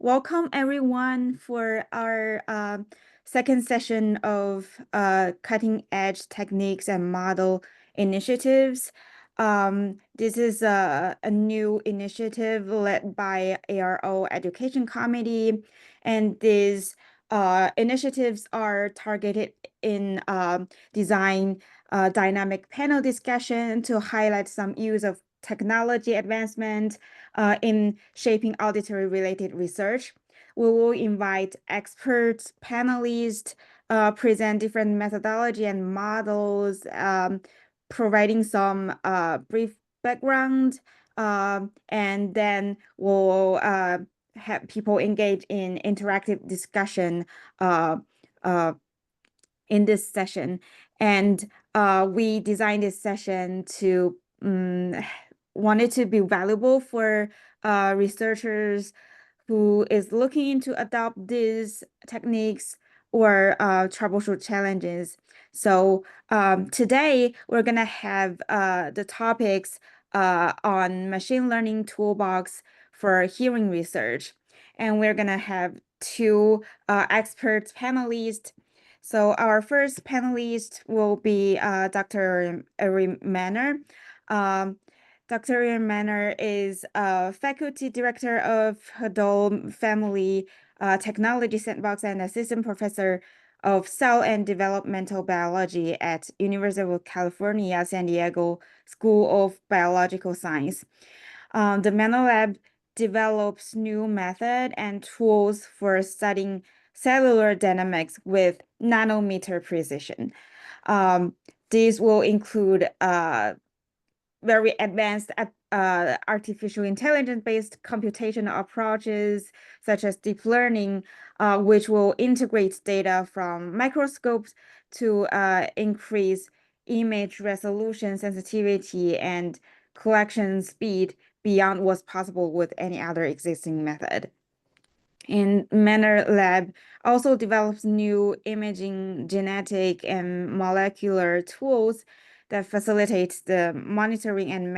welcome everyone for our second session of cutting edge techniques and model initiatives. This is a new initiative led by ARO Education Committee, and these initiatives are targeted in design dynamic panel discussion to highlight some use of technology advancement in shaping auditory-related research. We will invite experts, panelists, present different methodology and models, providing some brief background, and then we'll have people engage in interactive discussion uh, uh, in this session. And we designed this session to want it to be valuable for researchers who is looking to adopt these techniques or troubleshoot challenges. So today we're gonna have the topics on machine learning toolbox for hearing research. And we're gonna have two expert panelists. So our first panelist will be Dr. Manor. Um, Dr. Manor is a faculty director of Hadol Family Technology Sandbox and assistant professor of cell and developmental biology at University of California, San Diego School of Biological Science. The Manor Lab develops new method and tools for studying cellular dynamics with nanometer precision. These will include very advanced artificial intelligence-based computational approaches, such as deep learning, which will integrate data from microscopes to increase image resolution, sensitivity, and collection speed beyond what's possible with any other existing method. And Manor Lab also develops new imaging, genetic, and molecular tools that facilitate the monitoring and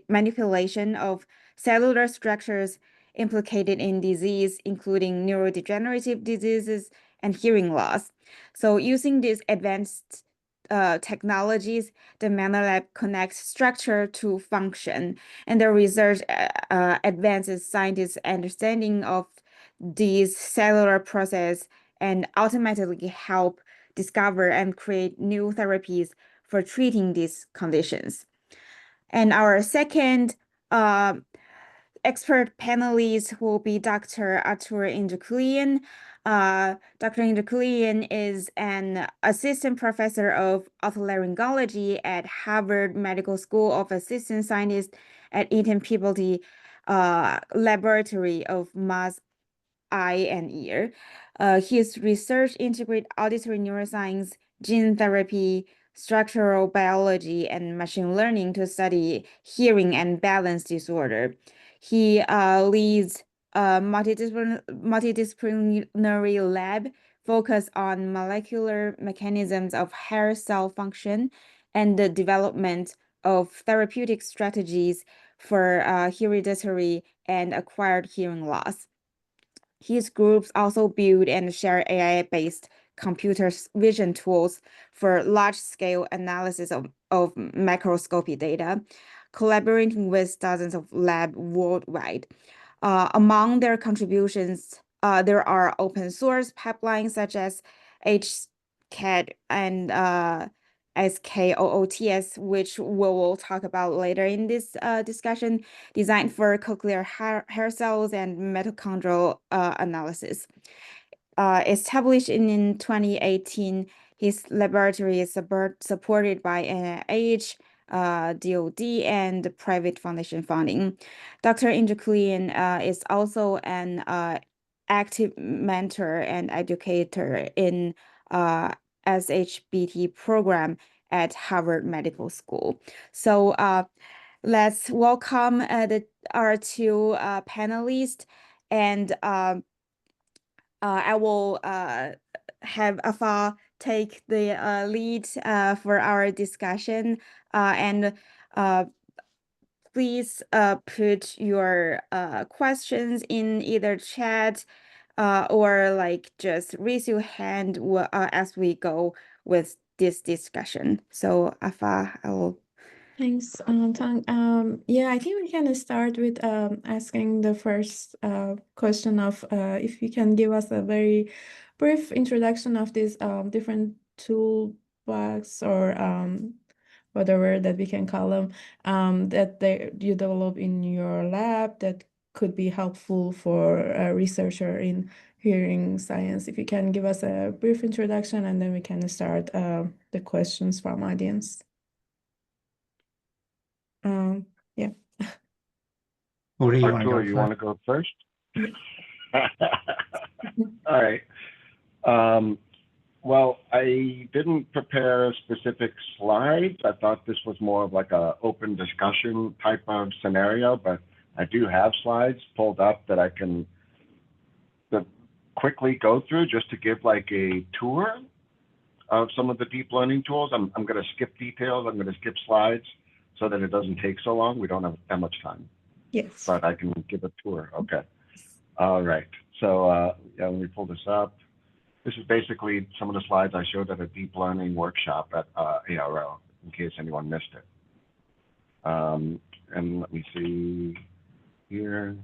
manipulation of cellular structures implicated in disease, including neurodegenerative diseases and hearing loss. So using these advanced technologies, the Manor Lab connects structure to function, and the research advances scientists' understanding of these cellular process and ultimately help discover and create new therapies for treating these conditions. And our second expert panelist will be Dr. Artur Indzhykulian. Dr. Indzhykulian is an assistant professor of otolaryngology at Harvard Medical School of Assistant Scientist at Eaton Peabody Laboratory of Mass Eye and Ear. His research integrates auditory neuroscience, gene therapy, structural biology, and machine learning to study hearing and balance disorder. He leads a multidisciplinary lab focused on molecular mechanisms of hair cell function and the development of therapeutic strategies for hereditary and acquired hearing loss. His groups also build and share AI-based computer vision tools for large-scale analysis of microscopy data, collaborating with dozens of labs worldwide. Among their contributions, there are open source pipelines such as HCAD and SKOOTS, which we will talk about later in this discussion, designed for cochlear hair cells and mitochondrial analysis. Established in 2018, his laboratory is supported by NIH, DoD, and private foundation funding. Dr. Indzhykulian is also an active mentor and educator in SHBT program at Harvard Medical School. So let's welcome our two panelists, and I will have Afa take the lead for our discussion, and please put your questions in either chat or like just raise your hand as we go with this discussion. So Afa, I will. Thanks, Tang. Yeah, I think we can start with asking the first question of if you can give us a very brief introduction of these different toolbox or whatever that we can call them that you develop in your lab that could be helpful for a researcher in hearing science. If you can give us a brief introduction, and then we can start the questions from audience. Yeah. Uri, you Artur, you want to go first? Yeah. All right. Well, I didn't prepare specific slides. I thought this was more of like a open discussion type of scenario, but I do have slides pulled up that I can quickly go through just to give like a tour of some of the deep learning tools. I'm going to skip details. I'm going to skip slides so that it doesn't take so long. We don't have that much time. Yes. But I can give a tour. Okay. All right. So yeah, let me pull this up. This is basically some of the slides I showed at a deep learning workshop at ARO, in case anyone missed it. And let me see here.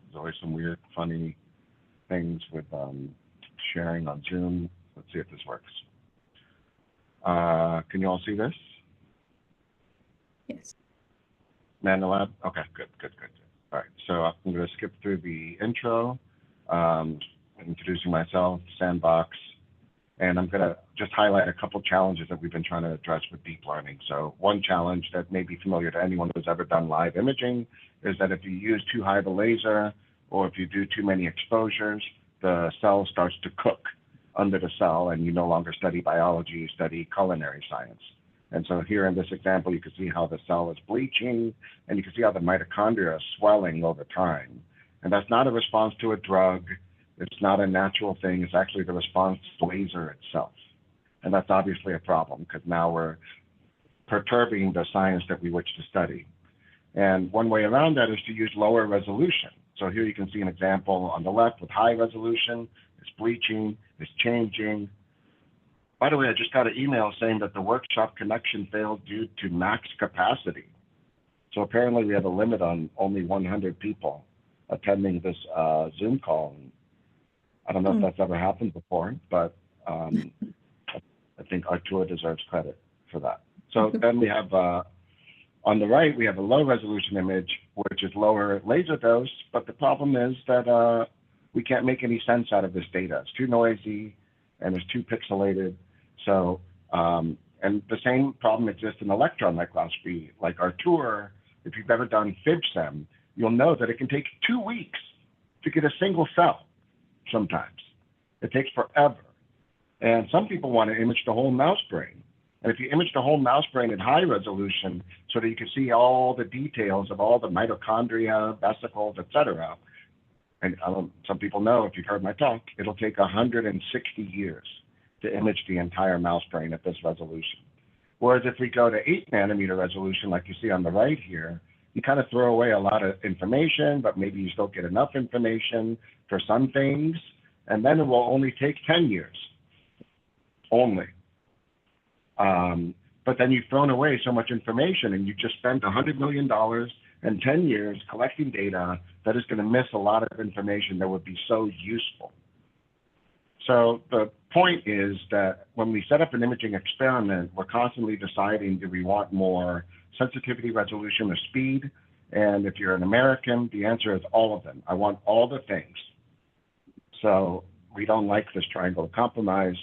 There's always some weird, funny things with sharing on Zoom. Let's see if this works. Can you all see this? Yes. Manor Lab? Okay, good. All right, so I'm going to skip through the intro, introducing myself, sandbox, and I'm going to just highlight a couple challenges that we've been trying to address with deep learning. So one challenge that may be familiar to anyone who's ever done live imaging is that if you use too high of a laser or if you do too many exposures, the cell starts to cook under the cell and you no longer study biology, you study culinary science. And so here in this example, you can see how the cell is bleaching and you can see how the mitochondria are swelling over time. And that's not a response to a drug. It's not a natural thing. It's actually the response to the laser itself. And that's obviously a problem because now we're perturbing the science that we wish to study. And one way around that is to use lower resolution. So here you can see an example on the left with high resolution. It's bleaching, it's changing. By the way, I just got an email saying that the workshop connection failed due to max capacity. So apparently we have a limit on only 100 people attending this Zoom call. I don't know if that's ever happened before, but I think Artur deserves credit for that. So then we have, on the right, we have a low resolution image, which is lower laser dose, but the problem is that we can't make any sense out of this data. It's too noisy and it's too pixelated. So, and the same problem exists in electron microscopy. Like Artur, if you've ever done FibSem, you'll know that it can take 2 weeks to get a single cell sometimes. It takes forever. And some people want to image the whole mouse brain. And if you image the whole mouse brain at high resolution so that you can see all the details of all the mitochondria, vesicles, et cetera, and some people know, if you've heard my talk, it'll take 160 years to image the entire mouse brain at this resolution. Whereas if we go to 8 nanometer resolution, like you see on the right here, you kind of throw away a lot of information, but maybe you still get enough information for some things, and then it will only take 10 years, only. But then you've thrown away so much information and you just spent $100 million and 10 years collecting data that is going to miss a lot of information that would be so useful. So the point is that when we set up an imaging experiment, we're constantly deciding, do we want more sensitivity, resolution, or speed? And if you're an American, the answer is all of them. I want all the things. So we don't like this triangle of compromise.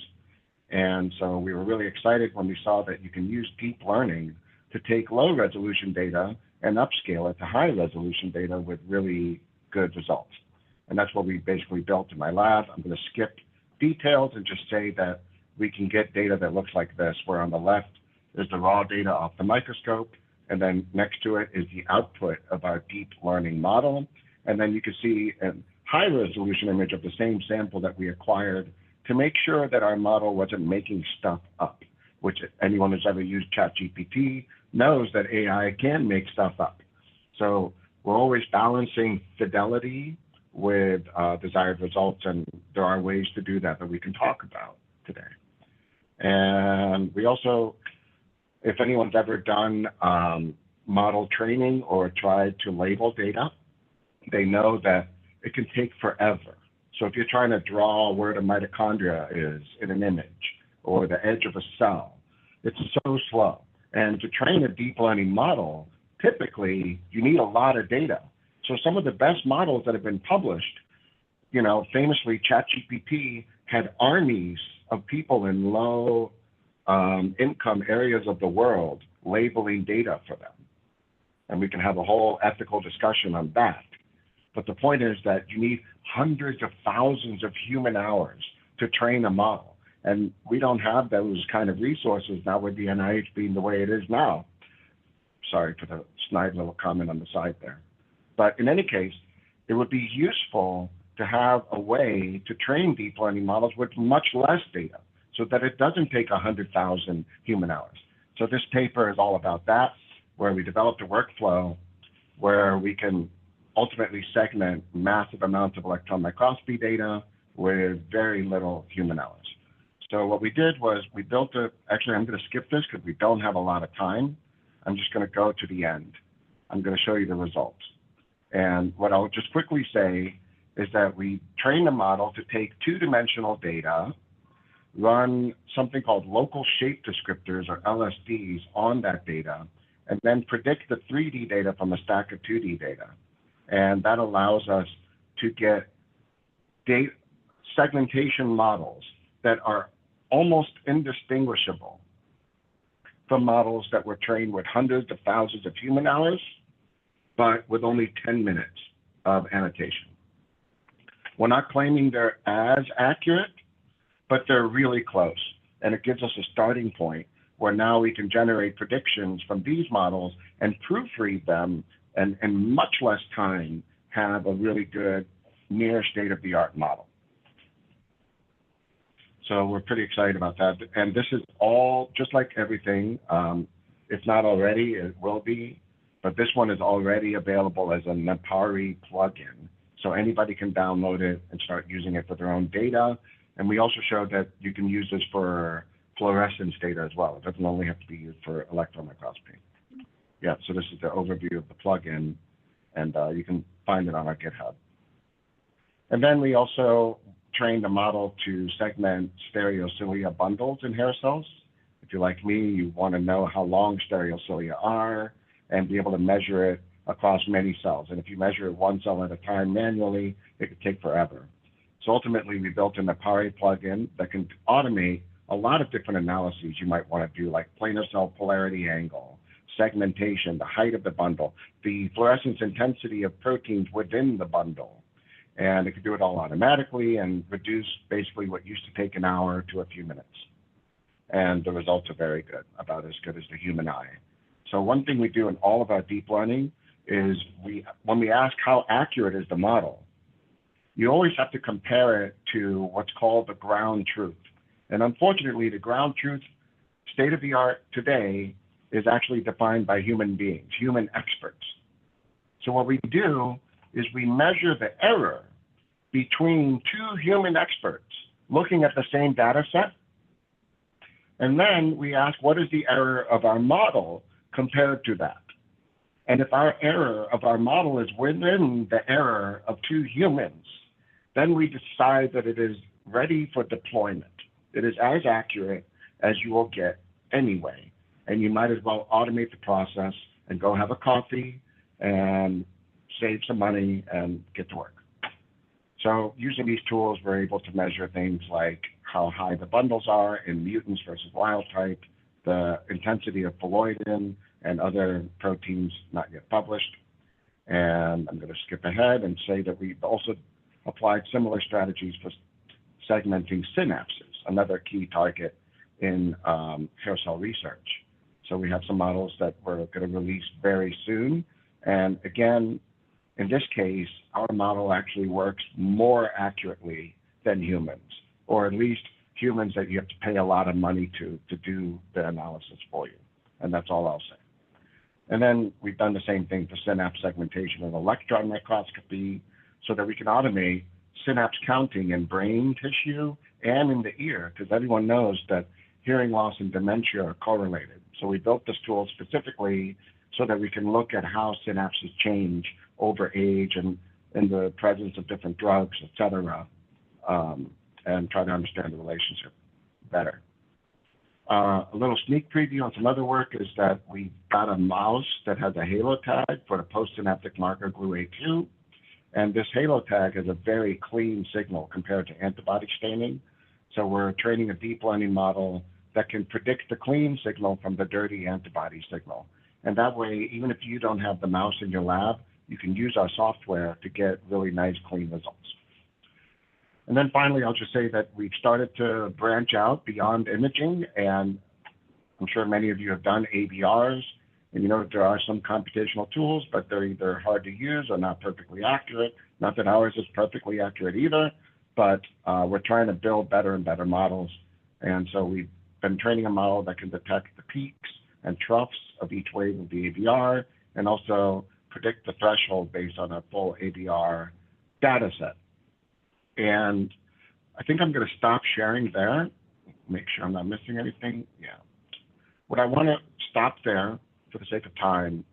And so we were really excited when we saw that you can use deep learning to take low resolution data and upscale it to high resolution data with really good results. And that's what we basically built in my lab. I'm going to skip details and just say that we can get data that looks like this, where on the left is the raw data off the microscope, and then next to it is the output of our deep learning model. And then you can see a high resolution image of the same sample that we acquired to make sure that our model wasn't making stuff up, which anyone who's ever used ChatGPT knows that AI can make stuff up. So we're always balancing fidelity with desired results, and there are ways to do that we can talk about today. And we also, if anyone's ever done model training or tried to label data, they know that it can take forever. So if you're trying to draw where the mitochondria is in an image or the edge of a cell, it's so slow. And to train a deep learning model, typically you need a lot of data. So some of the best models that have been published, you know, famously ChatGPT had armies of people in low income areas of the world labeling data for them. And we can have a whole ethical discussion on that. But the point is that you need hundreds of thousands of human hours to train a model. And we don't have those kind of resources now with the NIH being the way it is now. Sorry for the snide little comment on the side there. But in any case, it would be useful to have a way to train deep learning models with much less data so that it doesn't take 100,000 human hours. So this paper is all about that, where we developed a workflow where we can ultimately segment massive amounts of electron microscopy data with very little human hours. So what we did was we built actually I'm going to skip this because we don't have a lot of time. I'm just going to go to the end. I'm going to show you the results. And what I'll just quickly say is that we trained the model to take two-dimensional data, run something called local shape descriptors or LSDs on that data, and then predict the 3D data from a stack of 2D data. And that allows us to get data segmentation models that are almost indistinguishable from models that were trained with hundreds of thousands of human hours, but with only 10 minutes of annotation. We're not claiming they're as accurate, but they're really close. And it gives us a starting point where now we can generate predictions from these models and proofread them and in much less time have a really good near state-of-the-art model. So we're pretty excited about that. And this is all, just like everything, if not already, it will be, but this one is already available as a Napari plugin. So anybody can download it and start using it for their own data. And we also showed that you can use this for fluorescence data as well. It doesn't only have to be used for electron microscopy. Yeah, so this is the overview of the plugin, and you can find it on our GitHub. And then we also trained the model to segment stereocilia bundles in hair cells. If you're like me, you want to know how long stereocilia are and be able to measure it across many cells. And if you measure it one cell at a time manually, it could take forever. So ultimately, we built an Napari plugin that can automate a lot of different analyses you might want to do, like planar cell polarity angle, segmentation, the height of the bundle, the fluorescence intensity of proteins within the bundle. And it can do it all automatically and reduce basically what used to take an hour to a few minutes. And the results are very good, about as good as the human eye. So one thing we do in all of our deep learning is when we ask how accurate is the model, you always have to compare it to what's called the ground truth. And unfortunately, the ground truth state of the art today is actually defined by human beings, human experts. So what we do is we measure the error between two human experts looking at the same data set. And then we ask, what is the error of our model compared to that? And if our error of our model is within the error of two humans, then we decide that it is ready for deployment. It is as accurate as you will get anyway. And you might as well automate the process and go have a coffee and save some money and get to work. So using these tools, we're able to measure things like how high the bundles are in mutants versus wild type, the intensity of phalloidin and other proteins not yet published. And I'm going to skip ahead and say that we've also applied similar strategies for segmenting synapses, another key target in hair cell research. So we have some models that we're going to release very soon. And again, in this case, our model actually works more accurately than humans, or at least humans that you have to pay a lot of money to do the analysis for you. And that's all I'll say. And then we've done the same thing for synapse segmentation and electron microscopy so that we can automate synapse counting in brain tissue and in the ear, because everyone knows that hearing loss and dementia are correlated. So we built this tool specifically so that we can look at how synapses change over age and in the presence of different drugs, et cetera, and try to understand the relationship better. A little sneak preview on some other work is that we got a mouse that has a halo tag for the postsynaptic marker GLU-A2. And this halo tag is a very clean signal compared to antibody staining. So we're training a deep learning model that can predict the clean signal from the dirty antibody signal. And that way, even if you don't have the mouse in your lab, you can use our software to get really nice, clean results. And then finally, I'll just say that we've started to branch out beyond imaging, and I'm sure many of you have done ABRs, and you know there are some computational tools, but they're either hard to use or not perfectly accurate. Not that ours is perfectly accurate either, but we're trying to build better and better models. And so we've been training a model that can detect the peaks and troughs of each wave of the ABR, and also predict the threshold based on a full ABR data set. And I think I'm going to stop sharing there, make sure I'm not missing anything. Yeah. What I want to stop there for the sake of time,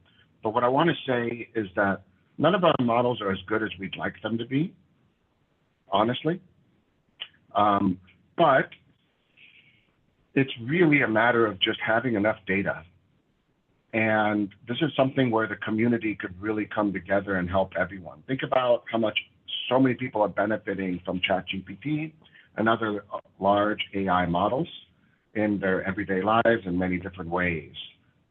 but what I want to say is that none of our models are as good as we'd like them to be, honestly. But it's really a matter of just having enough data. And this is something where the community could really come together and help everyone. Think about how much so many people are benefiting from ChatGPT and other large AI models in their everyday lives in many different ways.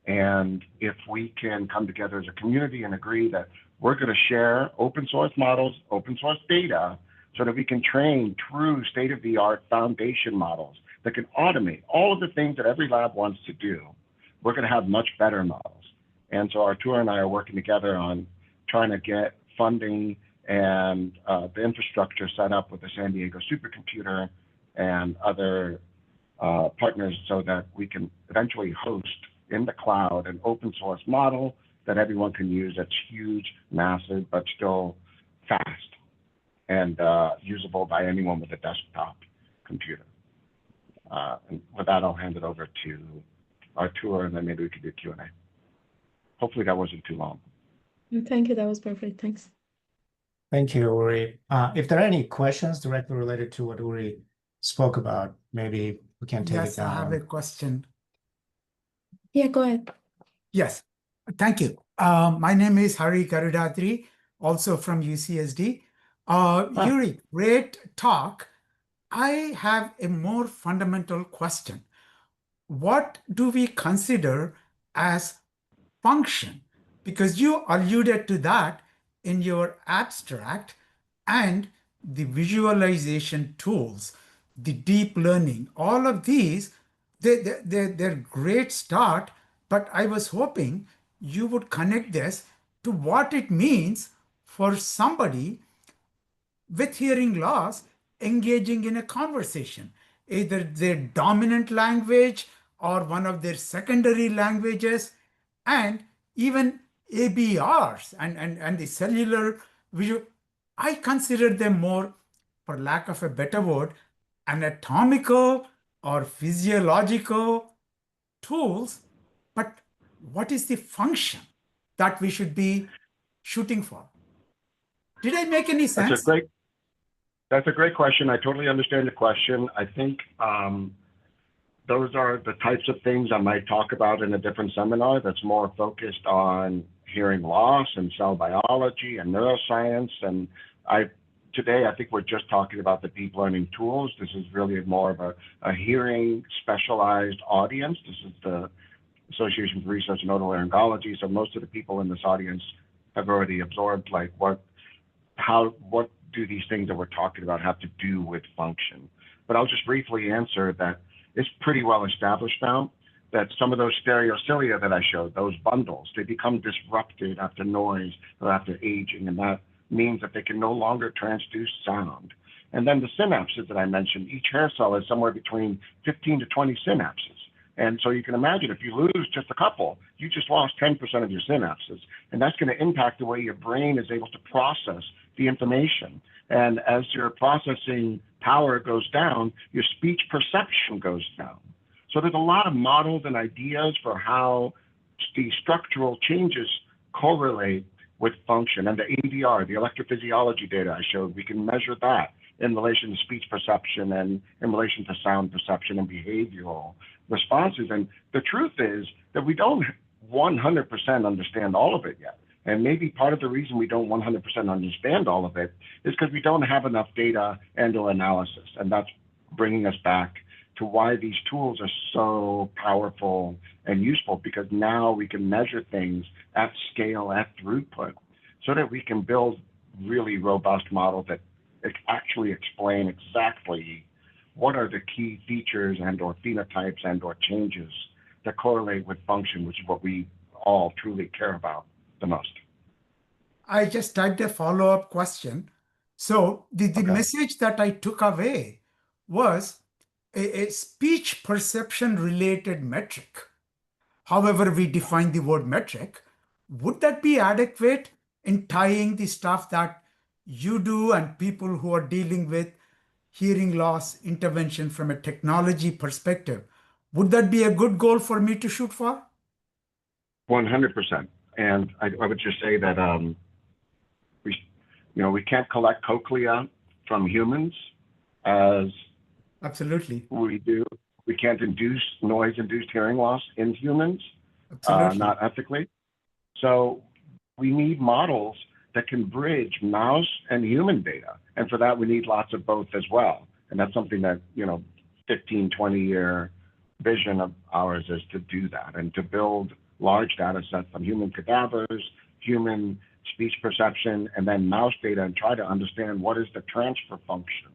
And if we can come together as a community and agree that we're going to share open source models, open source data, so that we can train true state-of-the-art foundation models that can automate all of the things that every lab wants to do, we're going to have much better models. And so Artur and I are working together on trying to get funding and the infrastructure set up with the San Diego supercomputer and other partners so that we can eventually host in the cloud an open source model that everyone can use that's huge, massive, but still fast and usable by anyone with a desktop computer. And with that, I'll hand it over to Artur, and then maybe we could do Q&A. Hopefully that wasn't too long. Thank you. That was perfect. Thanks. Thank you, Uri. If there are any questions directly related to what Uri spoke about, maybe we can take it Yes, down. I have a question. Yeah, go ahead. Yes, thank you. My name is Hari Garudatri, also from UCSD. Yuri, great talk. I have a more fundamental question. What do we consider as function? Because you alluded to that in your abstract, and the visualization tools, the deep learning, all of these, they're great start, but I was hoping you would connect this to what it means for somebody with hearing loss engaging in a conversation, either their dominant language or one of their secondary languages, and even ABRs and the cellular visual. I consider them more, for lack of a better word, anatomical or physiological tools. But what is the function that we should be shooting for? Did I make any sense? That's a great question. I totally understand the question. I think those are the types of things I might talk about in a different seminar that's more focused on hearing loss and cell biology and neuroscience. And today, I think we're just talking about the deep learning tools. This is really more of a hearing specialized audience. This is the Association for Research in Otolaryngology. So most of the people in this audience have already absorbed like what do these things that we're talking about have to do with function. But I'll just briefly answer that it's pretty well established now that some of those stereocilia that I showed, those bundles, they become disrupted after noise or after aging, and that means that they can no longer transduce sound. And then the synapses that I mentioned, each hair cell is somewhere between 15 to 20 synapses. And so you can imagine if you lose just a couple, you just lost 10% of your synapses. And that's going to impact the way your brain is able to process the information. And as your processing power goes down, your speech perception goes down. So there's a lot of models and ideas for how the structural changes correlate with function. And the ADR, the electrophysiology data I showed, we can measure that in relation to speech perception and in relation to sound perception and behavioral responses. And the truth is that we don't 100% understand all of it yet. And maybe part of the reason we don't 100% understand all of it is because we don't have enough data and or analysis. And that's bringing us back to why these tools are so powerful and useful, because now we can measure things at scale, at throughput, so that we can build really robust models that actually explain exactly what are the key features and or phenotypes and or changes that correlate with function, which is what we all truly care about the most. I just typed a follow-up question. So the Okay. message that I took away was a speech perception related metric. However we define the word metric, would that be adequate in tying the stuff that you do and people who are dealing with hearing loss intervention from a technology perspective? Would that be a good goal for me to shoot for? 100%. And I would just say that we can't collect cochlea from humans as Absolutely. we do. We can't induce noise-induced hearing loss in humans, Absolutely. not ethically. So we need models that can bridge mouse and human data. And for that, we need lots of both as well. And that's something that, 15, 20-year vision of ours is to do that and to build large data sets on human cadavers, human speech perception, and then mouse data, and try to understand what is the transfer function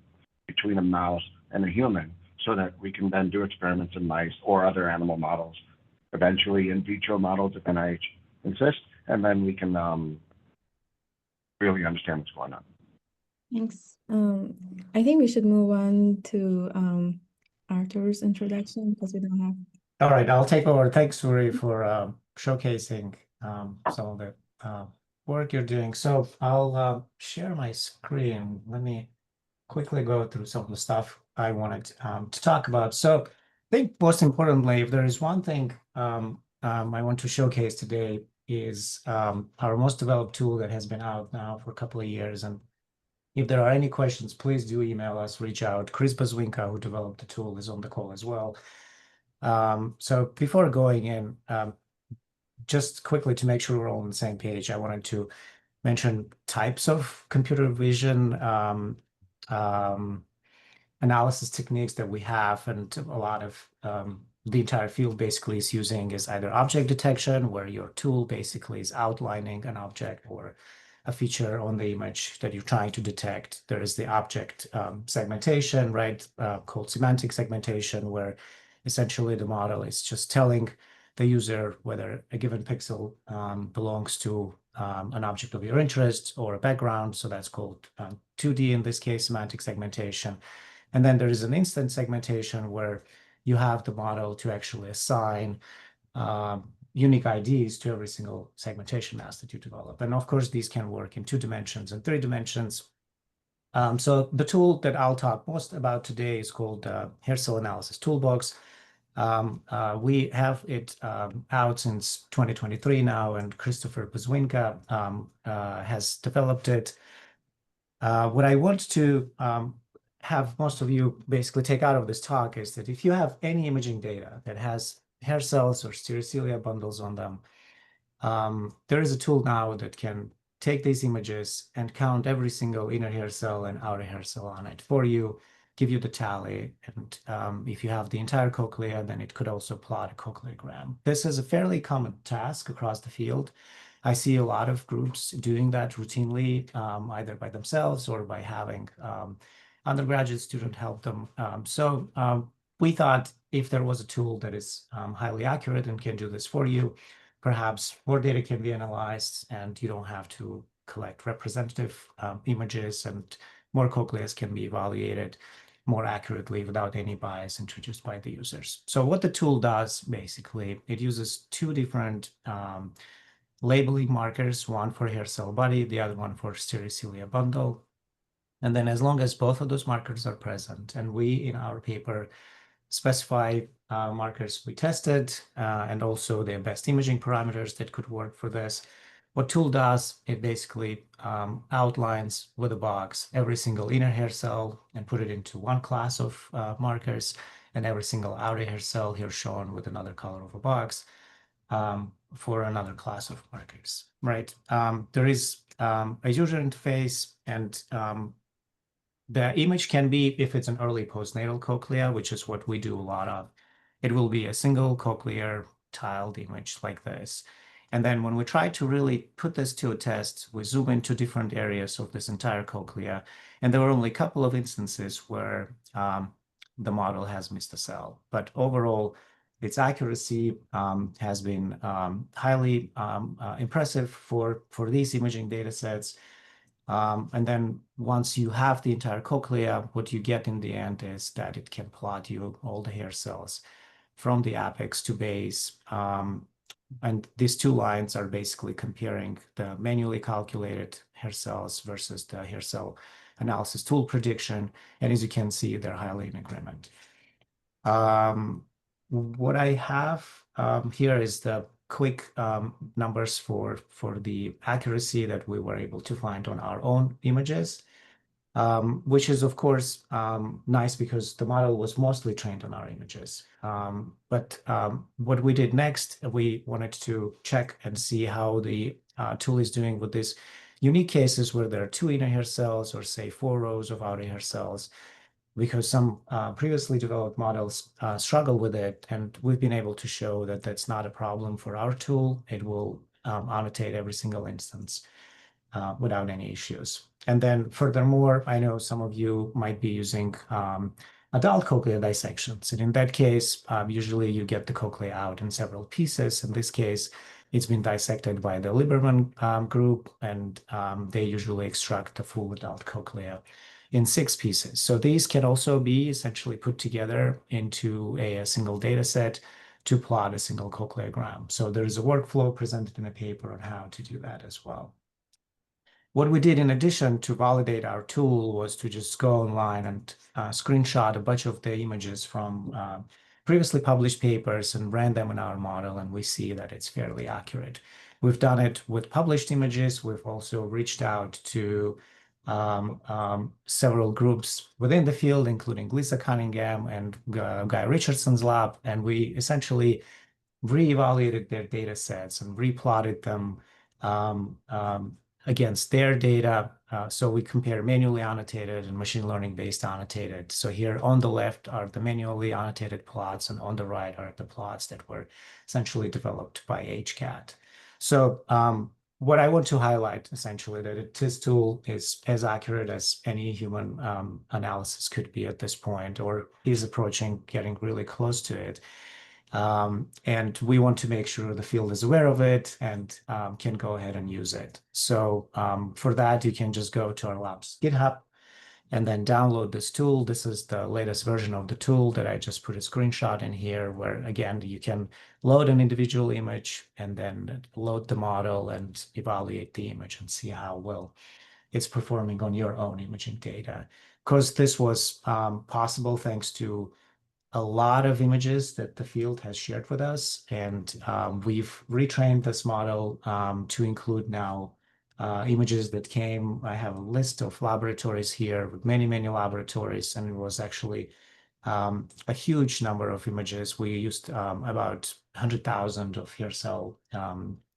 between a mouse and a human, so that we can then do experiments in mice or other animal models, eventually in vitro models if NIH insists, and then we can really understand what's going on. Thanks. I think we should move on to Artur's introduction because we don't have. All right, I'll take over. Thanks, Uri, for showcasing some of the work you're doing. So I'll share my screen. Let me quickly go through some of the stuff I wanted to talk about. So I think most importantly, if there is one thing I want to showcase today is our most developed tool that has been out now for a couple of years. And if there are any questions, please do email us, reach out. Chris Bazwinka, who developed the tool, is on the call as well. So before going in, just quickly to make sure we're all on the same page, I wanted to mention types of computer vision analysis techniques that we have, and a lot of the entire field basically is using is either object detection, where your tool basically is outlining an object or a feature on the image that you're trying to detect. There is the object segmentation, right, called semantic segmentation, where essentially the model is just telling the user whether a given pixel belongs to an object of your interest or a background. So that's called 2D in this case, semantic segmentation. And then there is an instant segmentation where you have the model to actually assign unique IDs to every single segmentation mask that you develop. And of course, these can work in 2 dimensions and 3 dimensions. So the tool that I'll talk most about today is called Hair Cell Analysis Toolbox. We have it out since 2023 now, and Christopher Bazwinka has developed it. What I want to have most of you basically take out of this talk is that if you have any imaging data that has hair cells or stereocilia bundles on them, there is a tool now that can take these images and count every single inner hair cell and outer hair cell on it for you, give you the tally. And if you have the entire cochlea, then it could also plot a cochleogram. This is a fairly common task across the field. I see a lot of groups doing that routinely, either by themselves or by having undergraduate student help them. So we thought if there was a tool that is highly accurate and can do this for you, perhaps more data can be analyzed and you don't have to collect representative images, and more cochleas can be evaluated. more accurately without any bias introduced by the users. So what the tool does, basically, it uses two different labeling markers, one for hair cell body, the other one for stereocilia bundle. And then as long as both of those markers are present, and we in our paper specify markers we tested and also the best imaging parameters that could work for this. What tool does, it basically outlines with a box every single inner hair cell and put it into one class of markers, and every single outer hair cell here shown with another color of a box for another class of markers, right? There is a user interface, and the image can be, if it's an early postnatal cochlea, which is what we do a lot of, it will be a single cochlear tiled image like this. And then when we try to really put this to a test, we zoom into different areas of this entire cochlea. And there were only a couple of instances where the model has missed a cell. But overall, its accuracy has been highly impressive for these imaging data sets. And then once you have the entire cochlea, what you get in the end is that it can plot you all the hair cells from the apex to base. And these two lines are basically comparing the manually calculated hair cells versus the hair cell analysis tool prediction. And as you can see, they're highly in agreement. What I have here is the quick numbers for the accuracy that we were able to find on our own images, which is, of course, nice because the model was mostly trained on our images. But what we did next, we wanted to check and see how the tool is doing with these unique cases where there are two inner hair cells or, say, 4 rows of outer hair cells, because some previously developed models struggle with it, and we've been able to show that that's not a problem for our tool. It will annotate every single instance without any issues. And then furthermore, I know some of you might be using adult cochlea dissections. And in that case, usually you get the cochlea out in several pieces. In this case, it's been dissected by the Lieberman group, and they usually extract the full adult cochlea in 6 pieces. So these can also be essentially put together into a single data set to plot a single cochleogram. So there's a workflow presented in a paper on how to do that as well. What we did in addition to validate our tool was to just go online and screenshot a bunch of the images from previously published papers and ran them in our model, and we see that it's fairly accurate. We've done it with published images. We've also reached out to several groups within the field, including Lisa Cunningham and Guy Richardson's lab, and we essentially reevaluated their data sets and replotted them against their data. So we compare manually annotated and machine learning based annotated. So here on the left are the manually annotated plots, and on the right are the plots that were essentially developed by HCAT. So what I want to highlight essentially that this tool is as accurate as any human analysis could be at this point, or is approaching getting really close to it. And we want to make sure the field is aware of it and can go ahead and use it. So for that, you can just go to our lab's GitHub and then download this tool. This is the latest version of the tool that I just put a screenshot in here, where again, you can load an individual image and then load the model and evaluate the image and see how well it's performing on your own imaging data. Of course, this was possible thanks to a lot of images that the field has shared with us, and we've retrained this model to include now images that came. I have a list of laboratories here with many, many laboratories, and it was actually a huge number of images. We used about 100,000 of hair cell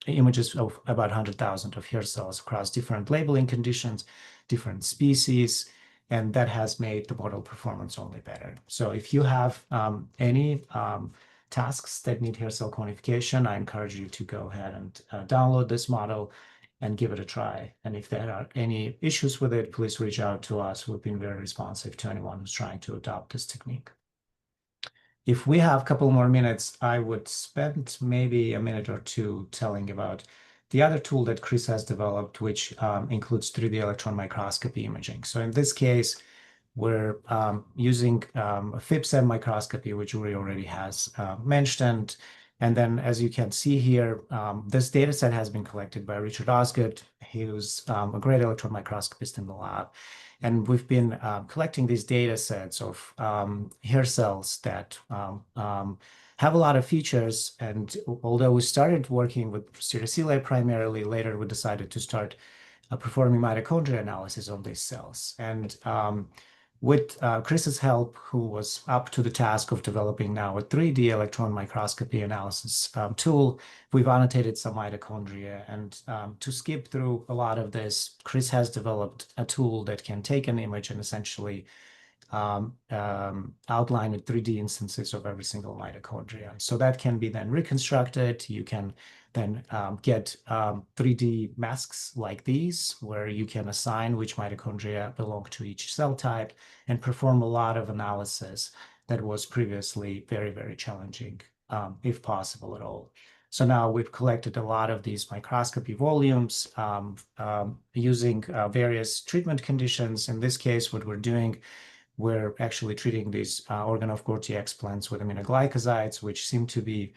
images of about 100,000 of hair cells across different labeling conditions, different species, and that has made the model performance only better. So if you have any tasks that need hair cell quantification, I encourage you to go ahead and download this model and give it a try. And if there are any issues with it, please reach out to us. We've been very responsive to anyone who's trying to adopt this technique. If we have a couple more minutes, I would spend maybe a minute or two telling about the other tool that Chris has developed, which includes 3D electron microscopy imaging. So in this case, we're using a FIB-7 microscopy, which Uri already has mentioned. And then, as you can see here, this data set has been collected by Richard Osgood, who's a great electron microscopist in the lab. And we've been collecting these data sets of hair cells that have a lot of features. And although we started working with stereocilia primarily, later we decided to start performing mitochondria analysis on these cells. And with Chris's help, who was up to the task of developing now a 3D electron microscopy analysis tool, we've annotated some mitochondria. And to skip through a lot of this, Chris has developed a tool that can take an image and essentially outline with 3D instances of every single mitochondria. So that can be then reconstructed. You can then get 3D masks like these, where you can assign which mitochondria belong to each cell type and perform a lot of analysis that was previously very, very challenging, if possible at all. So now we've collected a lot of these microscopy volumes using various treatment conditions. In this case, what we're doing, we're actually treating these organoid-Corti explants with aminoglycosides, which seem to be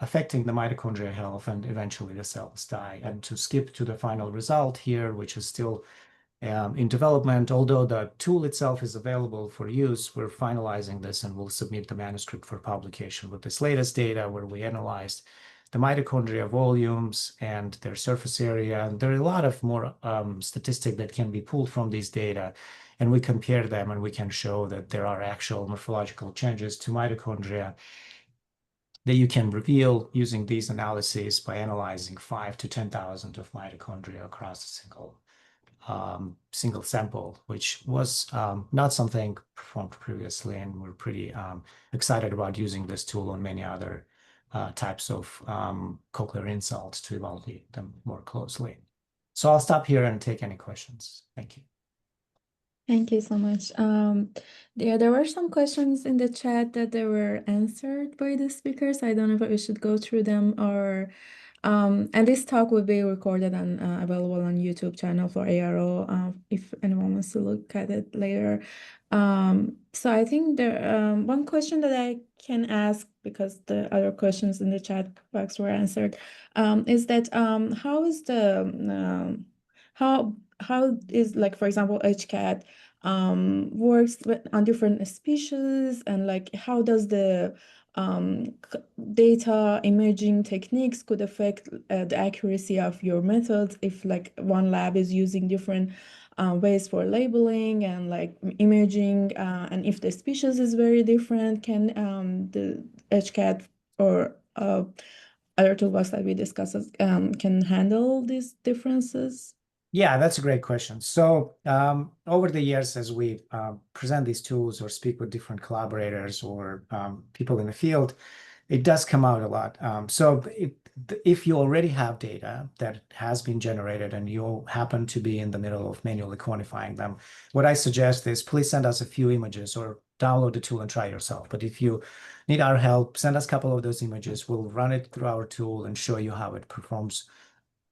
affecting the mitochondrial health, and eventually the cells die. And to skip to the final result here, which is still in development, although the tool itself is available for use, we're finalizing this and we'll submit the manuscript for publication with this latest data where we analyzed the mitochondria volumes and their surface area. And there are a lot of more statistics that can be pulled from these data. And we compare them and we can show that there are actual morphological changes to mitochondria that you can reveal using these analyses by analyzing 5 to 10,000 of mitochondria across a single sample, which was not something performed previously. And we're pretty excited about using this tool on many other types of cochlear insults to evaluate them more closely. So I'll stop here and take any questions. Thank you. Thank you so much. There were some questions in the chat that they were answered by the speakers. I don't know if we should go through them or, and this talk will be recorded and available on YouTube channel for ARO if anyone wants to look at it later. So I think there one question that I can ask, because the other questions in the chat box were answered, is that how is the how is, like, for example, HCAT works on different species, and like how does the data imaging techniques could affect the accuracy of your methods if like one lab is using different ways for labeling and like imaging, and if the species is very different, can the HCAT or other toolbox that we discussed can handle these differences? Yeah, that's a great question. So over the years, as we present these tools or speak with different collaborators or people in the field, it does come out a lot. So if you already have data that has been generated and you happen to be in the middle of manually quantifying them, what I suggest is please send us a few images or download the tool and try yourself. But if you need our help, send us a couple of those images. We'll run it through our tool and show you how it performs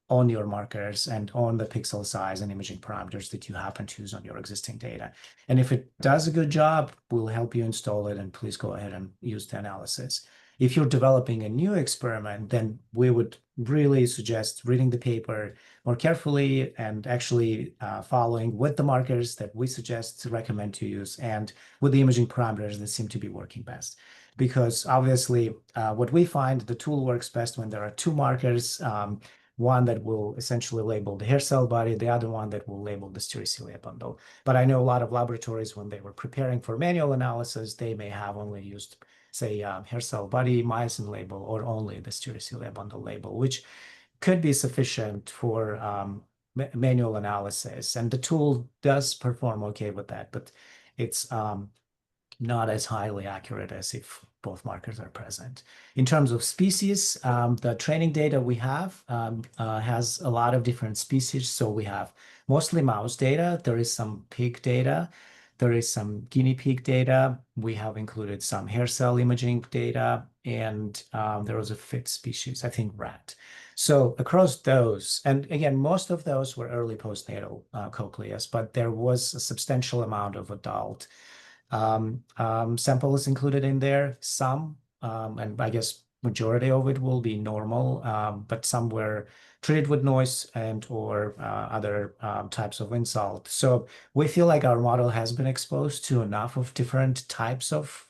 on your markers and on the pixel size and imaging parameters that you happen to use on your existing data. And if it does a good job, we'll help you install it, and please go ahead and use the analysis. If you're developing a new experiment, then we would really suggest reading the paper more carefully and actually following with the markers that we suggest to recommend to use and with the imaging parameters that seem to be working best. Because obviously what we find, the tool works best when there are two markers, one that will essentially label the hair cell body, the other one that will label the stereocilia bundle. But I know a lot of laboratories, when they were preparing for manual analysis, they may have only used, say, hair cell body myosin label or only the stereocilia bundle label, which could be sufficient for manual analysis. And the tool does perform okay with that, but it's not as highly accurate as if both markers are present. In terms of species, the training data we have has a lot of different species. So we have mostly mouse data. There is some pig data. There is some guinea pig data. We have included some hair cell imaging data, and there was a fifth species, I think rat. So across those, and again, most of those were early postnatal cochleas, but there was a substantial amount of adult samples included in there. Some, and I guess majority of it will be normal, but some were treated with noise and or other types of insult. So we feel like our model has been exposed to enough of different types of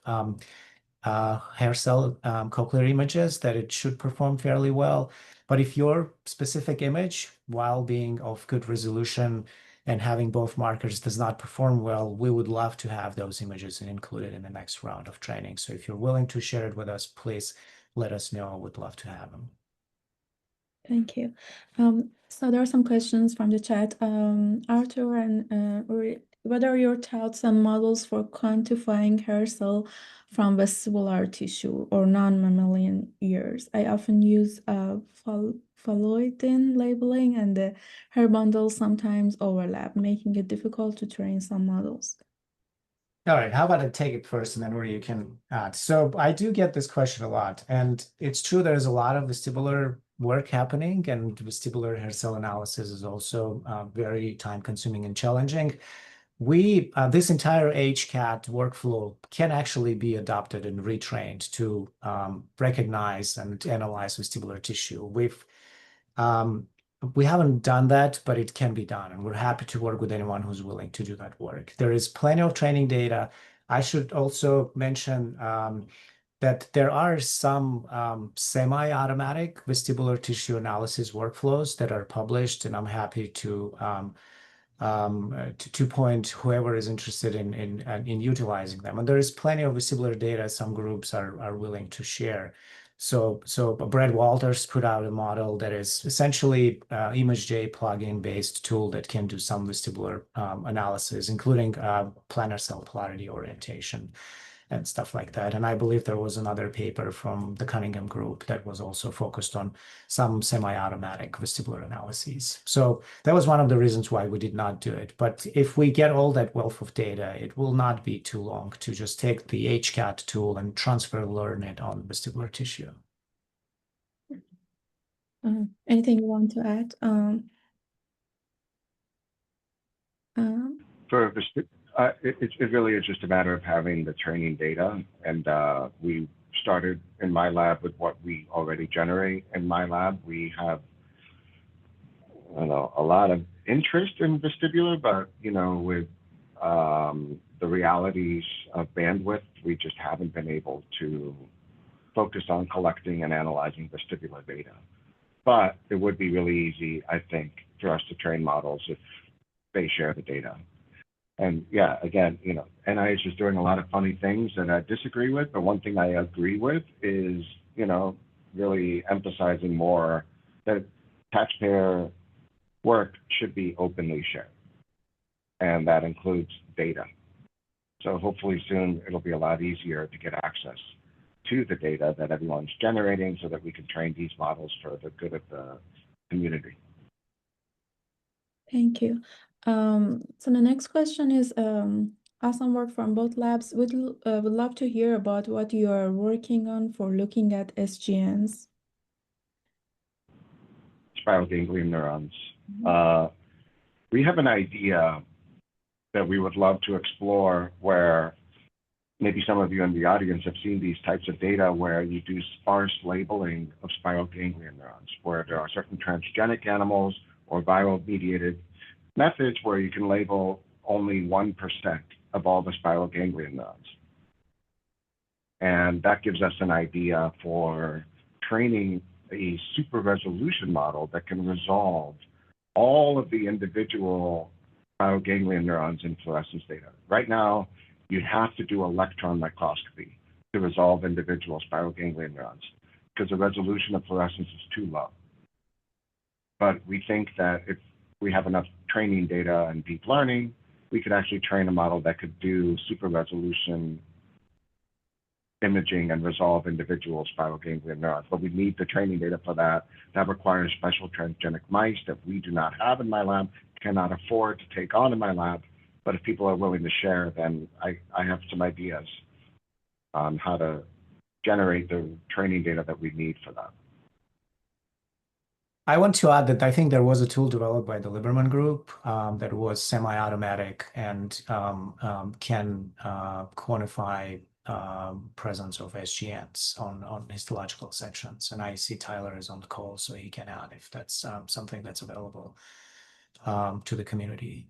hair cell cochlear images that it should perform fairly well. But if your specific image, while being of good resolution and having both markers, does not perform well, we would love to have those images included in the next round of training. So if you're willing to share it with us, please let us know. I would love to have them. Thank you. So there are some questions from the chat. Artur and Uri, what are your thoughts on models for quantifying hair cell from vestibular tissue or non-mammalian ears? I often use phalloidin labeling, and the hair bundles sometimes overlap, making it difficult to train some models. All right, how about I take it first and then where you can add. So I do get this question a lot, and it's true there's a lot of vestibular work happening, and vestibular hair cell analysis is also very time consuming and challenging. This entire HCAT workflow can actually be adopted and retrained to recognize and analyze vestibular tissue. We haven't done that, but it can be done, and we're happy to work with anyone who's willing to do that work. There is plenty of training data. I should also mention that there are some semi-automatic vestibular tissue analysis workflows that are published, and I'm happy to point whoever is interested in utilizing them. And there is plenty of vestibular data some groups are willing to share. So Brad Walters put out a model that is essentially ImageJ plugin based tool that can do some vestibular analysis, including planar cell polarity orientation and stuff like that. And I believe there was another paper from the Cunningham group that was also focused on some semi-automatic vestibular analyses. So that was one of the reasons why we did not do it. But if we get all that wealth of data, it will not be too long to just take the HCAT tool and learn it on vestibular tissue. Anything you want to add? For it really is just a matter of having the training data, and we started in my lab with what we already generate. In my lab, we have a lot of interest in vestibular, but with the realities of bandwidth, we just haven't been able to focus on collecting and analyzing vestibular data. But it would be really easy, I think, for us to train models if they share the data. And yeah, again, NIH is doing a lot of funny things that I disagree with, but one thing I agree with is, really emphasizing more that taxpayer work should be openly shared. And that includes data. So hopefully soon it'll be a lot easier to get access to the data that everyone's generating so that we can train these models for the good of the community. Thank you. So the next question is awesome work from both labs. Would love to hear about what you are working on for looking at SGNs. Spiral ganglion neurons. We have an idea that we would love to explore where maybe some of you in the audience have seen these types of data where you do sparse labeling of spiral ganglion neurons, where there are certain transgenic animals or viral mediated methods where you can label only 1% of all the spiral ganglion neurons. And that gives us an idea for training a super resolution model that can resolve all of the individual spiral ganglion neurons in fluorescence data. Right now, you'd have to do electron microscopy to resolve individual spiral ganglion neurons because the resolution of fluorescence is too low. But we think that if we have enough training data and deep learning, we could actually train a model that could do super resolution imaging and resolve individual spiral ganglion neurons. But we need the training data for that. That requires special transgenic mice that we do not have in my lab, cannot afford to take on in my lab. But if people are willing to share, then I have some ideas on how to generate the training data that we need for that. I want to add that I think there was a tool developed by the Lieberman Group that was semi-automatic and can quantify presence of SGNs on histological sections. And I see Tyler is on the call, so he can add if that's something that's available to the community.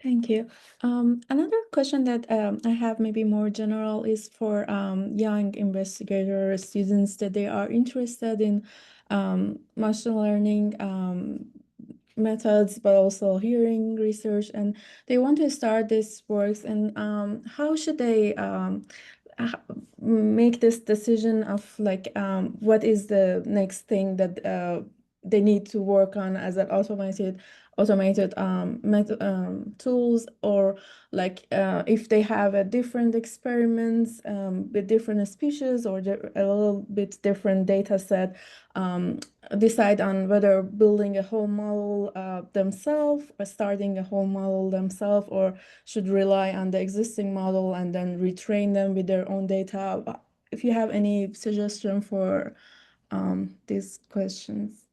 Thank you. Another question that I have, maybe more general, is for young investigators, students that they are interested in machine learning methods, but also hearing research, and they want to start this works. And how should they make this decision of like what is the next thing that they need to work on as an automated tools, or like if they have a different experiments with different species or a little bit different data set, decide on whether building a whole model themselves or starting a whole model themselves, or should rely on the existing model and then retrain them with their own data. If you have any suggestion for these questions.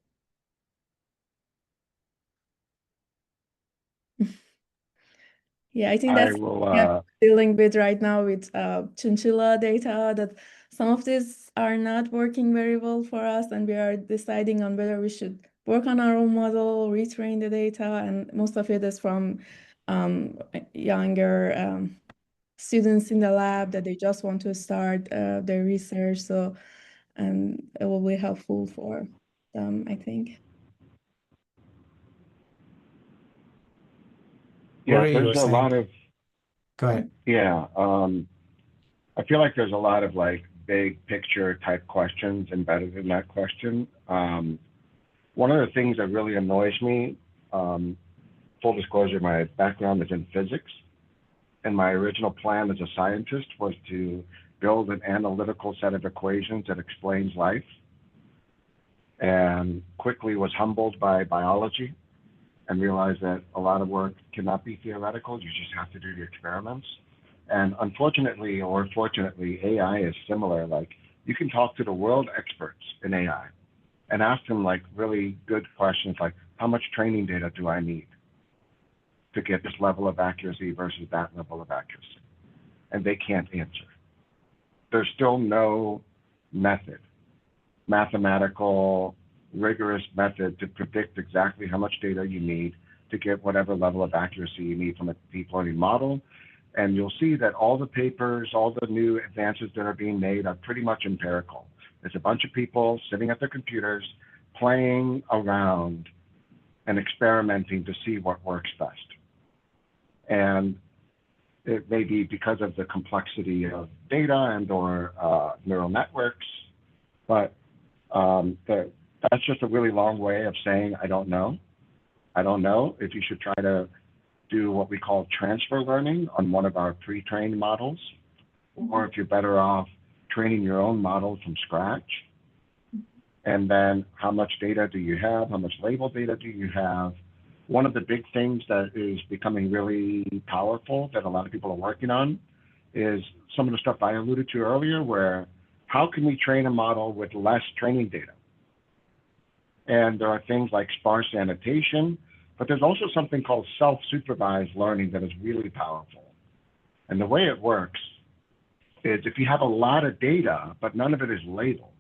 Yeah, I think I that's will, what I'm dealing with right now with chinchilla data, that some of these are not working very well for us, and we are deciding on whether we should work on our own model, retrain the data, and most of it is from younger students in the lab that they just want to start their research. So it will be helpful for them, I think. yeah, Uri, you were there's a saying? lot of, Go ahead. yeah, I feel like there's a lot of like big picture type questions embedded in that question. One of the things that really annoys me, full disclosure, my background is in physics, and my original plan as a scientist was to build an analytical set of equations that explains life, and quickly was humbled by biology and realized that a lot of work cannot be theoretical. You just have to do the experiments. And unfortunately, or fortunately, AI is similar. Like, you can talk to the world experts in AI and ask them like really good questions like, how much training data do I need to get this level of accuracy versus that level of accuracy? And they can't answer. There's still no method, mathematical, rigorous method to predict exactly how much data you need to get whatever level of accuracy you need from a deep learning model. And you'll see that all the papers, all the new advances that are being made are pretty much empirical. It's a bunch of people sitting at their computers, playing around and experimenting to see what works best. And it may be because of the complexity of data and or neural networks, but that's just a really long way of saying, I don't know. I don't know if you should try to do what we call transfer learning on one of our pre-trained models, or if you're better off training your own model from scratch. And then how much data do you have? How much label data do you have? One of the big things that is becoming really powerful that a lot of people are working on is some of the stuff I alluded to earlier, where how can we train a model with less training data? And there are things like sparse annotation, but there's also something called self-supervised learning that is really powerful. And the way it works is if you have a lot of data, but none of it is labeled,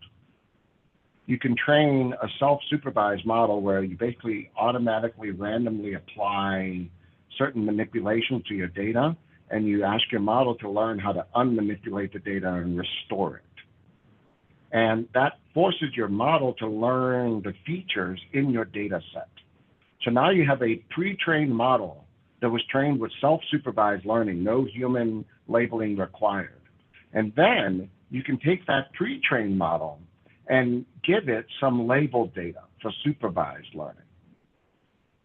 you can train a self-supervised model where you basically automatically randomly apply certain manipulations to your data, and you ask your model to learn how to unmanipulate the data and restore it. And that forces your model to learn the features in your data set. So now you have a pre-trained model that was trained with self-supervised learning, no human labeling required. And then you can take that pre-trained model and give it some labeled data for supervised learning.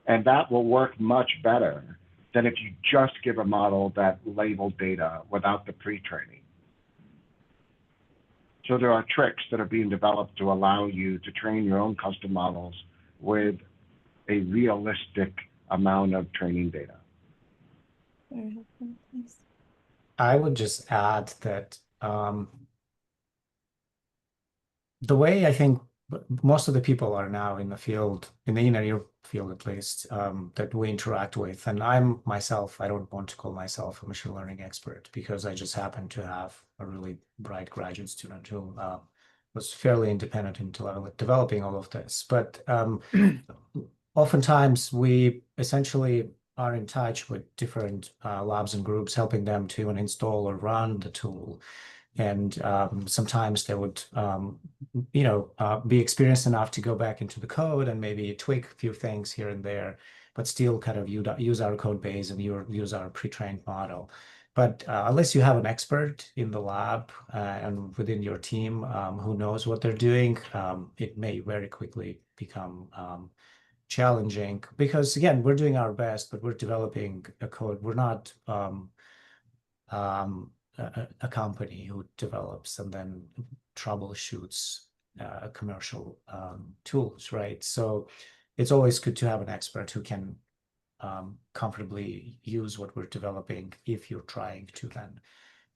And that will work much better than if you just give a model that labeled data without the pre-training. So there are tricks that are being developed to allow you to train your own custom models with a realistic amount of training data. Very helpful. Thanks. I would just add that the way I think but most of the people are now in the field, in the engineering field at least, that we interact with. And I'm myself, I don't want to call myself a machine learning expert because I just happen to have a really bright graduate student who was fairly independent in developing all of this. But oftentimes we essentially are in touch with different labs and groups, helping them to even install or run the tool. And sometimes they would, be experienced enough to go back into the code and maybe tweak a few things here and there, but still kind of use our code base and use our pre-trained model. But unless you have an expert in the lab and within your team who knows what they're doing, it may very quickly become challenging because, again, we're doing our best, but we're developing a code. We're not a company who develops and then troubleshoots commercial tools, right? So it's always good to have an expert who can comfortably use what we're developing if you're trying to then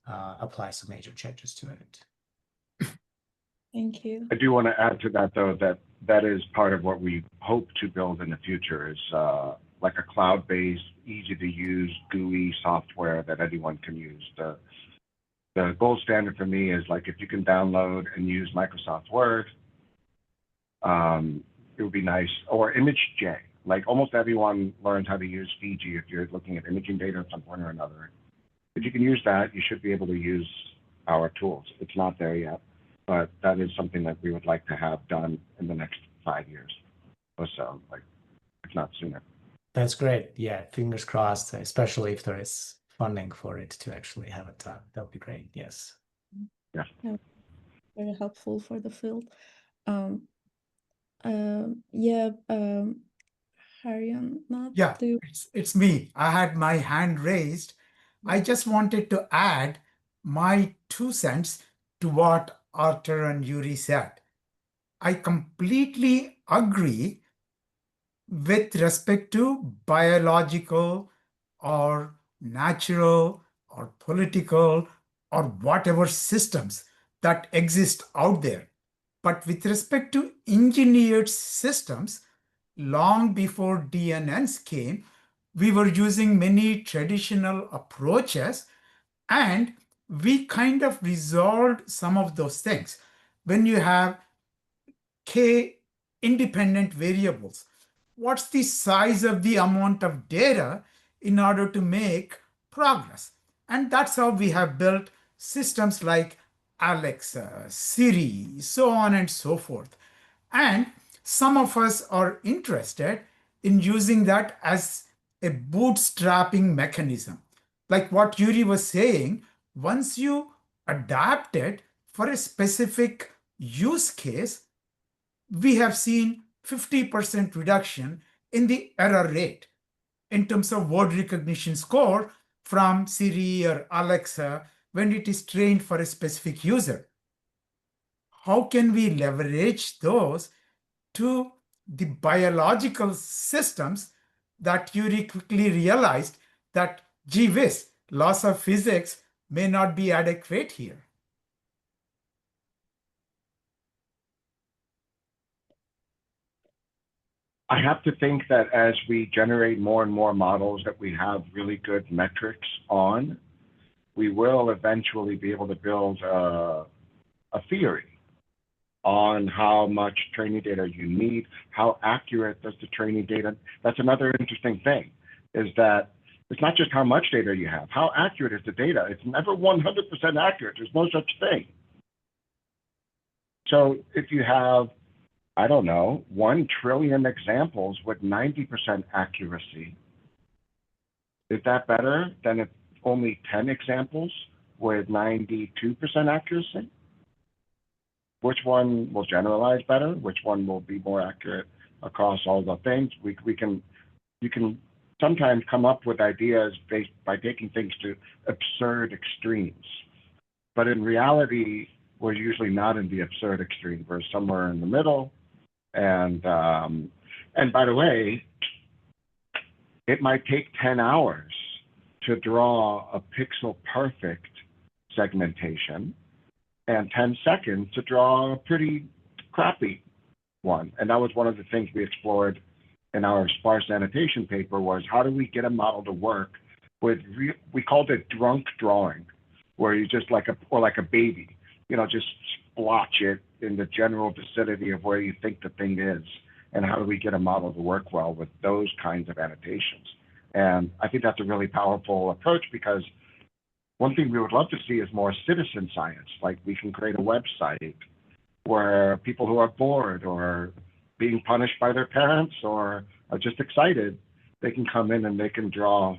apply some major changes to it. Thank you. I do want to add to that, though, that is part of what we hope to build in the future is like a cloud-based, easy-to-use GUI software that anyone can use. The gold standard for me is like if you can download and use Microsoft Word, it would be nice, or ImageJ. Like almost everyone learns how to use Fiji if you're looking at imaging data at some point or another. If you can use that, you should be able to use our tools. It's not there yet, but that is something that we would like to have done in the next 5 years or so, like if not sooner. That's great. Yeah, fingers crossed, especially if there is funding for it to actually have it done. That would be great. Yes. Yeah. Very helpful for the field. Harian, Yeah, do you... it's me. I had my hand raised. I just wanted to add my 2 cents to what Artur and Yuri said. I completely agree with respect to biological or natural or political or whatever systems that exist out there. But with respect to engineered systems, long before DNNs came, we were using many traditional approaches and we kind of resolved some of those things. When you have k independent variables, what's the size of the amount of data in order to make progress? And that's how we have built systems like Alexa, Siri, so on and so forth. And some of us are interested in using that as a bootstrapping mechanism. Like what Yuri was saying, once you adapt it for a specific use case, we have seen 50% reduction in the error rate in terms of word recognition score from Siri or Alexa when it is trained for a specific user. How can we leverage those to the biological systems that Yuri quickly realized that, gee whiz, laws of physics may not be adequate here? I have to think that as we generate more and more models that we have really good metrics on, we will eventually be able to build a theory on how much training data you need, how accurate does the training data. That's another interesting thing, is that it's not just how much data you have, how accurate is the data? It's never 100% accurate. There's no such thing. So if you have, I don't know, 1 trillion examples with 90% accuracy, is that better than if only 10 examples with 92% accuracy? Which one will generalize better? Which one will be more accurate across all the things? You can sometimes come up with ideas based by taking things to absurd extremes. But in reality, we're usually not in the absurd extreme. We're somewhere in the middle. And by the way, it might take 10 hours to draw a pixel perfect segmentation and 10 seconds to draw a pretty crappy one. And that was one of the things we explored in our sparse annotation paper was how do we get a model to work with, we called it drunk drawing, where you just like a baby, just splotch it in the general vicinity of where you think the thing is. And how do we get a model to work well with those kinds of annotations? And I think that's a really powerful approach, because one thing we would love to see is more citizen science. Like we can create a website where people who are bored or being punished by their parents or are just excited, they can come in and they can draw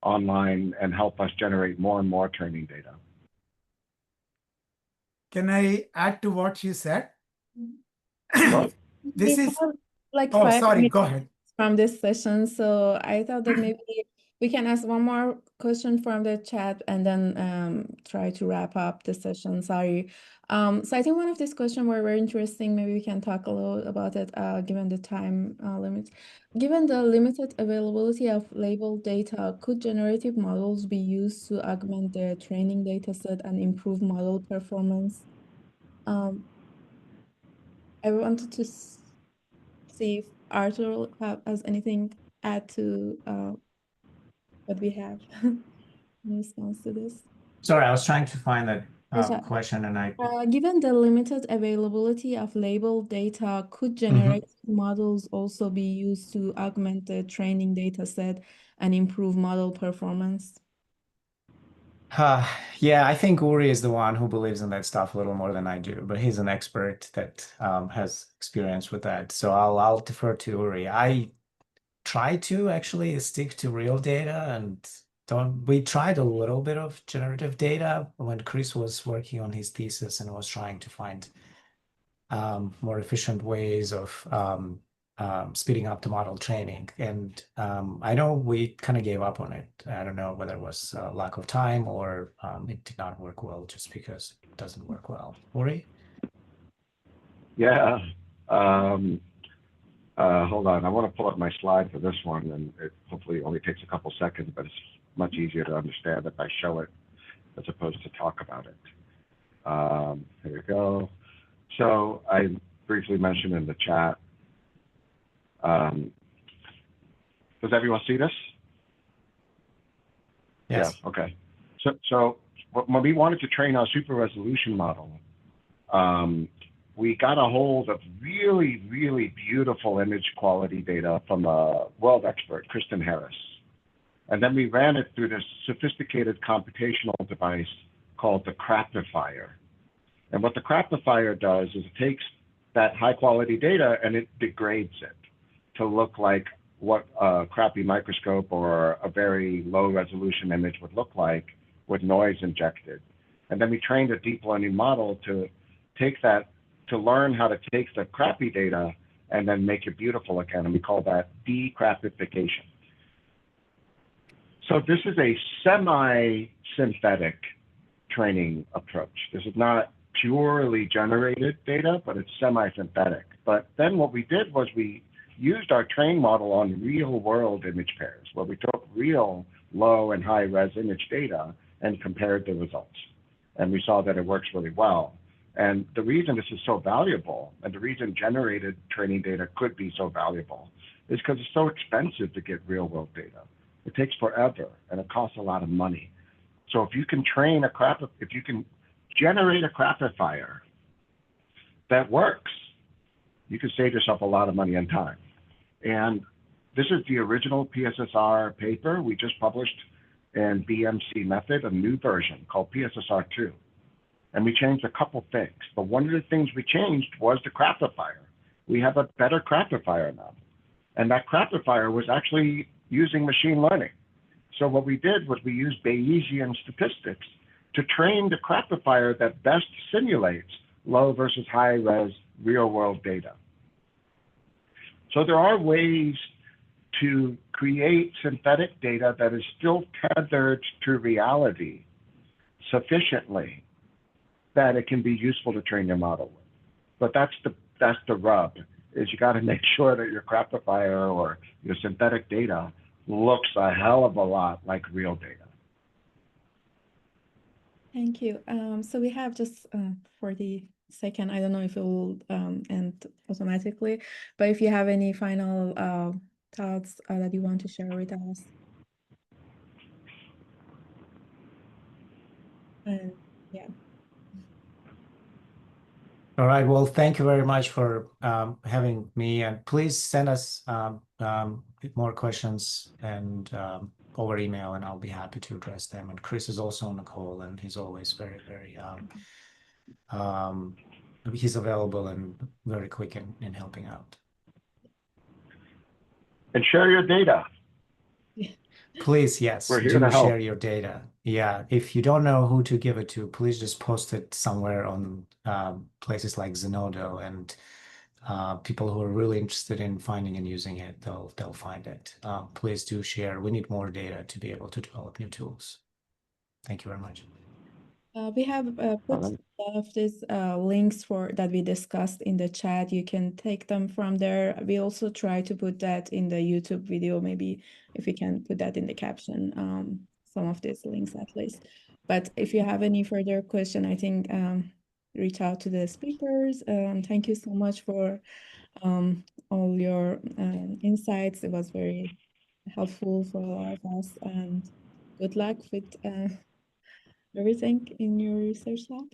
online and help us generate more and more training data. Can I add to what you said? Well, This We is, have like oh, 5 sorry, minutes go ahead. from this session, so I thought that maybe we can ask one more question from the chat and then try to wrap up the session. Sorry. So I think one of these questions were very interesting. Maybe we can talk a little about it given the time limit. Given the limited availability of labeled data, could generative models be used to augment the training data set and improve model performance? I wanted to see if Artur has anything add to what we have in response to this. Sorry, I was trying to find that Yes, question and I. given the limited availability of labeled data, could generative models also be used to augment the training data set and improve model performance? Yeah, I think Uri is the one who believes in that stuff a little more than I do, but he's an expert that has experience with that. So I'll defer to Uri. I try to actually stick to real data and we tried a little bit of generative data when Chris was working on his thesis and was trying to find more efficient ways of speeding up the model training. And I know we kind of gave up on it. I don't know whether it was lack of time or it did not work well just because it doesn't work well. Uri? Yeah. Hold on. I want to pull up my slide for this one, and it hopefully only takes a couple seconds, but it's much easier to understand if I show it as opposed to talk about it. Here we go. So I briefly mentioned in the chat. Does everyone see this? Yes. Yeah, okay. So when we wanted to train our super resolution model, we got a hold of really, really beautiful image quality data from a world expert, Kristen Harris. And then we ran it through this sophisticated computational device called the Crappifier. And what the Crappifier does is it takes that high quality data and it degrades it to look like what a crappy microscope or a very low resolution image would look like with noise injected. And then we trained a deep learning model to take that, to learn how to take the crappy data and then make it beautiful again. And we call that decrappification. So this is a semi-synthetic training approach. This is not purely generated data, but it's semi-synthetic. But then what we did was we used our train model on real world image pairs, where we took real low and high res image data and compared the results. And we saw that it works really well. And the reason this is so valuable and the reason generated training data could be so valuable is because it's so expensive to get real world data. It takes forever and it costs a lot of money. So if you can train if you can generate a Crappifier that works, you can save yourself a lot of money and time. And this is the original PSSR paper we just published in BMC method, a new version called PSSR2. And we changed a couple things, but one of the things we changed was the Crappifier. We have a better Crappifier now. And that Crappifier was actually using machine learning. So what we did was we used Bayesian statistics to train the Crappifier that best simulates low versus high res real world data. So there are ways to create synthetic data that is still tethered to reality sufficiently that it can be useful to train your model with. But that's the rub, is you got to make sure that your Crappifier or your synthetic data looks a hell of a lot like real data. Thank you. So we have just 40 second. I don't know if it will end automatically, but if you have any final thoughts that you want to share with us. And yeah. All right. Well, thank you very much for having me, and please send us more questions and over email, and I'll be happy to address them. And Chris is also on the call, and he's always very, very he's available and very quick in helping out. And share your data. Please, yes, We're here do to help. share your data. Yeah, if you don't know who to give it to, please just post it somewhere on places like Zenodo, and people who are really interested in finding and using it, they'll find it. Please do share. We need more data to be able to develop new tools. Thank you very much. We have put some of these links that we discussed in the chat. You can take them from there. We also try to put that in the YouTube video, maybe if we can put that in the caption, some of these links at least. But if you have any further question, I think reach out to the speakers. Thank you so much for all your insights. It was very helpful for all of us, and good luck with everything in your research lab.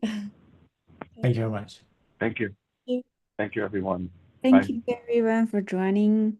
Thank you very much. Thank you. you. Thank you, everyone. Thank Bye. you everyone for joining.